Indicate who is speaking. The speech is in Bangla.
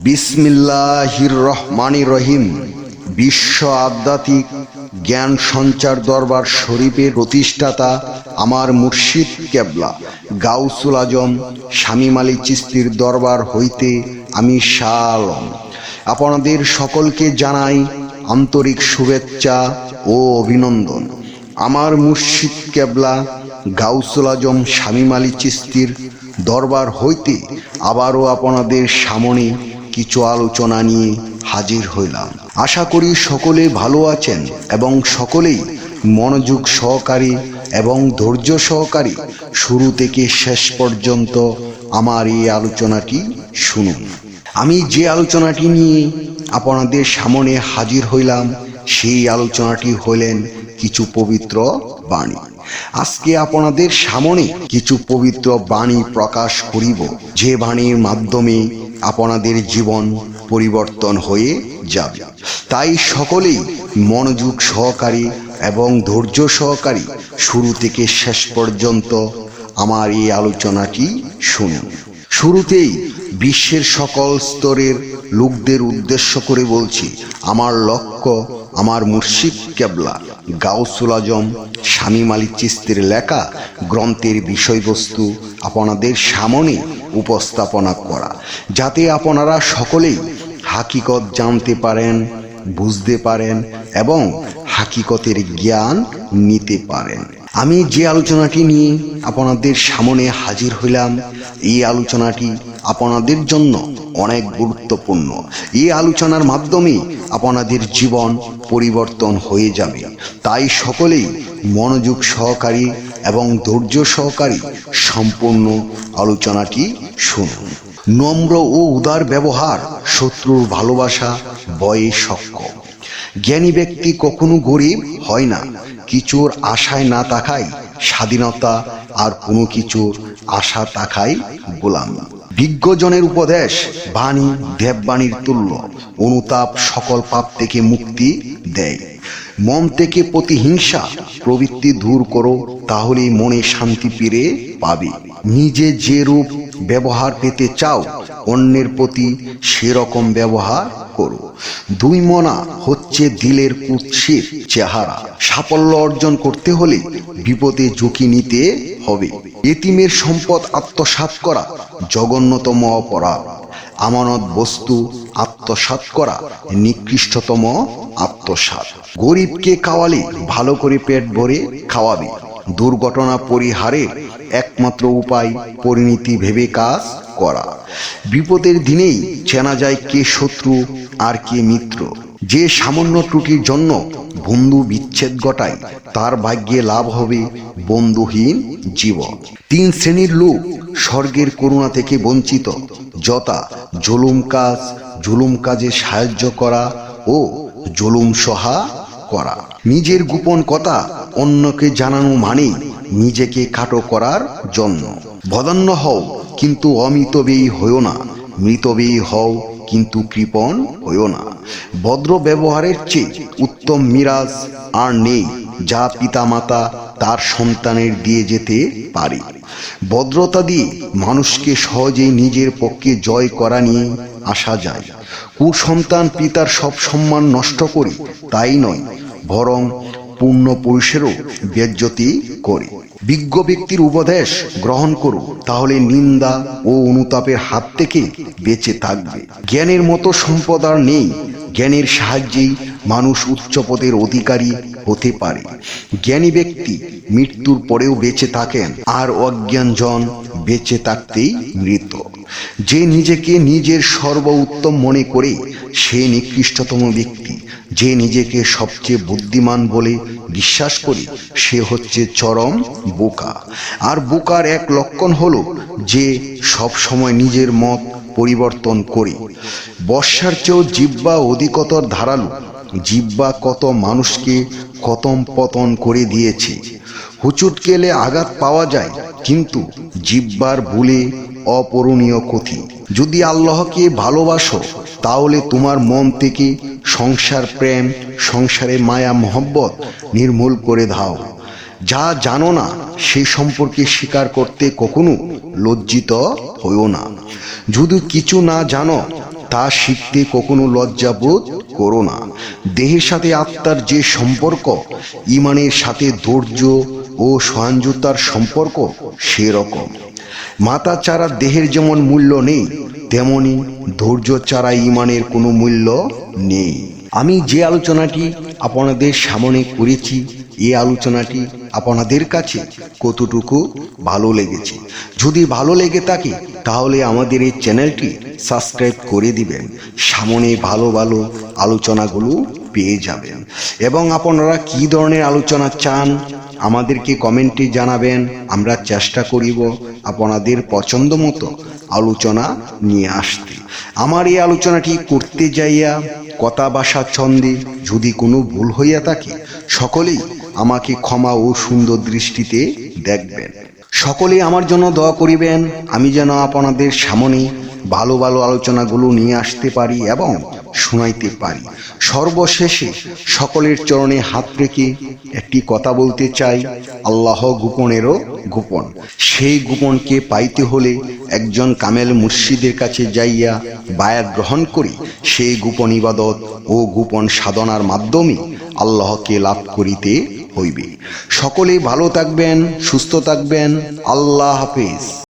Speaker 1: বিসমিল্লাহির রহমানির রহিম। বিশ্ব আধ্যাত্মিক জ্ঞান সঞ্চার দরবার শরীফের প্রতিষ্ঠাতা আমার মুর্শিদ কেবলা গাউসুল আজম শামীম আলী চিশতির দরবার হইতে আমি শাহ আলম আপনাদের সকলকে জানাই আন্তরিক শুভেচ্ছা ও অভিনন্দন। আমার মুর্শিদ কেবলা গাউসুল আজম শামীম আলী চিশতির দরবার হইতে আবারও আপনাদের সামনে কিছু আলোচনা নিয়ে হাজির হইলাম। আশা করি সকলে ভালো আছেন এবং সকলেই মনোযোগ সহকারী এবং ধৈর্য সহকারী শুরু থেকে শেষ পর্যন্ত আমার এই আলোচনাটি শুনুন। আমি যে আলোচনাটি নিয়ে আপনাদের সামনে হাজির হইলাম সেই আলোচনাটি হইলেন কিছু পবিত্র বাণী। আজকে আপনাদের সামনে কিছু পবিত্র বাণী প্রকাশ করিব, যে বাণীর মাধ্যমে আপনাদের জীবন পরিবর্তন হয়ে যাবে। তাই সকলেই মনোযোগ সহকারী এবং ধৈর্য সহকারী শুরু থেকে শেষ পর্যন্ত আমার এই আলোচনাটি শুনুন। শুরুতেই বিশ্বের সকল স্তরের লোকদের উদ্দেশ্য করে বলছি, আমার লক্ষ্য আমার মুর্শিদ কেবলা গাউসুল আজম শামীম আলী চিশতির লেখা গ্রন্থের বিষয়বস্তু আপনাদের সামনে উপস্থাপনা করা, যাতে আপনারা সকলেই হাকিকত জানতে পারেন, বুঝতে পারেন এবং হাকিকতের জ্ঞান নিতে পারেন। আমি যে আলোচনাটি নিয়ে আপনাদের সামনে হাজির হইলাম, এই আলোচনাটি আপনাদের জন্য অনেক গুরুত্বপূর্ণ। এই আলোচনার মাধ্যমে আপনাদের জীবন পরিবর্তন হয়ে যাবে। তাই সকলেই মনোযোগ সহকারী এবং ধৈর্য সহকারী সম্পূর্ণ আলোচনাটি শুনুন। নম্র ও উদার ব্যবহার শত্রুর ভালোবাসা বয়ে সক্ষম। জ্ঞানী ব্যক্তি কখনো গরিব হয় না, কিছুর আশায় না থাকায় স্বাধীনতা, আর কোনো কিছুর আশা থাকায় গোলামি। বিজ্ঞজনের উপদেশ বাণী দেববাণীর তুল্য, অনুতাপ সকল পাপ থেকে মুক্তি দেয়। মন থেকে প্রতিহিংসা প্রবৃত্তি দূর করো, তাহলেই মনে শান্তি ফিরে পাবে। নিজে যে রূপ ব্যবহার পেতে চাও, অন্যের প্রতি সেরকম ব্যবহার করো। দুই মনা হচ্ছে দিলের কুৎসিত চেহারা। সাফল্য অর্জন করতে হলে বিপদে ঝুঁকি নিতে হবে। এতিমের সম্পদ আত্মসাৎ করা জঘন্যতম অপরাধ। আমানত বস্তু আত্মসাৎ করা নিকৃষ্টতম আত্মসাৎ। গরিবকে খাওয়ালে ভালো করে পেট ভরে খাওয়াবে। দুর্ঘটনা পরিহারের একমাত্র উপায় পরিণতি ভেবে কাজ করা। বিপদের দিনেই চেনা যায় কে শত্রু আর কে মিত্র। যে সামান্য ত্রুটির জন্য বন্ধু বিচ্ছেদ ঘটায়, তার ভাগ্যে লাভ হবে বন্ধুহীন জীবন। তিন শ্রেণীর লোক স্বর্গের করুণা থেকে বঞ্চিত, যথা জুলুম কাজে সাহায্য করা ও জুলুম সহা করা। নিজের গোপন কথা অন্যকে জানানো মানে নিজেকে খাটো করার জন্য। বদান্য হও কিন্তু অমিতব্যয়ী হইও না, মৃতব্যয়ী হও কিন্তু কৃপণ হইও না। ভদ্র ব্যবহারের চেয়ে উত্তম মিরাজ আর নেই, যা পিতা মাতা তার সন্তানের দিয়ে যেতে পারে। ভদ্রতা দিয়ে মানুষকে সহজেই নিজের পক্ষে জয় করা নিয়ে আসা যায়। কুসন্তান পিতার সব সম্মান নষ্ট করে তাই নয়, বরং পূর্ণ পুরুষেরও বেজ্জতি করে। বিজ্ঞ ব্যক্তির উপদেশ গ্রহণ করো, তাহলে নিন্দা ও অনুতাপের হাত থেকে বেঁচে থাকবে। জ্ঞানের মতো সম্পদ আর নেই। জ্ঞানের সাহায্যেই মানুষ উচ্চ পদের অধিকারী হতে পারে। জ্ঞানী ব্যক্তি মৃত্যুর পরেও বেঁচে থাকেন, আর অজ্ঞানজন বেঁচে থাকতেই মৃত। যে নিজেকে নিজের সর্বোত্তম মনে করে সে নিকৃষ্টতম ব্যক্তি। যে নিজেকে সবচেয়ে বুদ্ধিমান বলে বিশ্বাস করে সে হচ্ছে চরম বোকা। আর বোকার এক লক্ষণ হলো যে সব সময় নিজের মত পরিবর্তন করে। বর্ষার চেয়েও জিহ্বা অধিকতর ধারালো। জিহ্বা কত মানুষকে খতম পতন করে দিয়েছে। হুচুট খেলে আঘাত পাওয়া যায়, কিন্তু জিহ্বার ভুলে অপূরণীয় ক্ষতি। যদি আল্লাহকে ভালোবাসো, তাহলে তোমার মন থেকে সংসার প্রেম, সংসারে মায়া মহব্বত নির্মূল করে দাও। যা জানো না সেই সম্পর্কে স্বীকার করতে কখনো লজ্জিত হইও না। যদি কিছু না জানো তা শিখতে কখনো লজ্জাবোধ করো না। দেহের সাথে আত্মার যে সম্পর্ক, ইমানের সাথে ধৈর্য ও সহানুভূতির সম্পর্ক সেরকম। মাথা ছাড়া দেহের যেমন মূল্য নেই, তেমনি ধৈর্য ছাড়া ইমানের কোনো মূল্য নেই। আমি যে আলোচনাটি আপনাদের সামনে করেছি, এই আলোচনাটি আপনাদের কাছে কতটুকু ভালো লেগেছে? যদি ভালো লেগে থাকে তাহলে আমাদের এই চ্যানেলটি সাবস্ক্রাইব করে দিবেন। সামনে ভালো ভালো আলোচনাগুলো পেয়ে যাবেন। এবং আপনারা কি ধরনের আলোচনা চান আমাদেরকে কমেন্টে জানাবেন। আমরা চেষ্টা করিব আপনাদের পছন্দ মতো আলোচনা নিয়ে আসতে। আমার এই আলোচনাটি করতে যাইয়া কথা ভাষা ছন্দে যদি কোনো ভুল হইয়া থাকে, সকলেই আমাকে ক্ষমা ও সুন্দর দৃষ্টিতে দেখবেন। সকলে আমার জন্য দোয়া করিবেন, আমি যেন আপনাদের সামনে ভালো ভালো আলোচনাগুলো নিয়ে আসতে পারি এবং শোনাইতে পারি। সর্বশেষে সকলের চরণে হাত রেখে একটি কথা বলতে চাই, আল্লাহ গোপনেরও গোপন। সেই গোপনকে পাইতে হলে একজন কামেল মুর্শিদের কাছে যাইয়া বায়াত গ্রহণ করি। সেই গোপন ইবাদত ও গোপন সাধনার মাধ্যমে আল্লাহকে লাভ করিতে হইবে। সকলে ভালো থাকবেন, সুস্থ থাকবেন। আল্লাহ হাফেজ।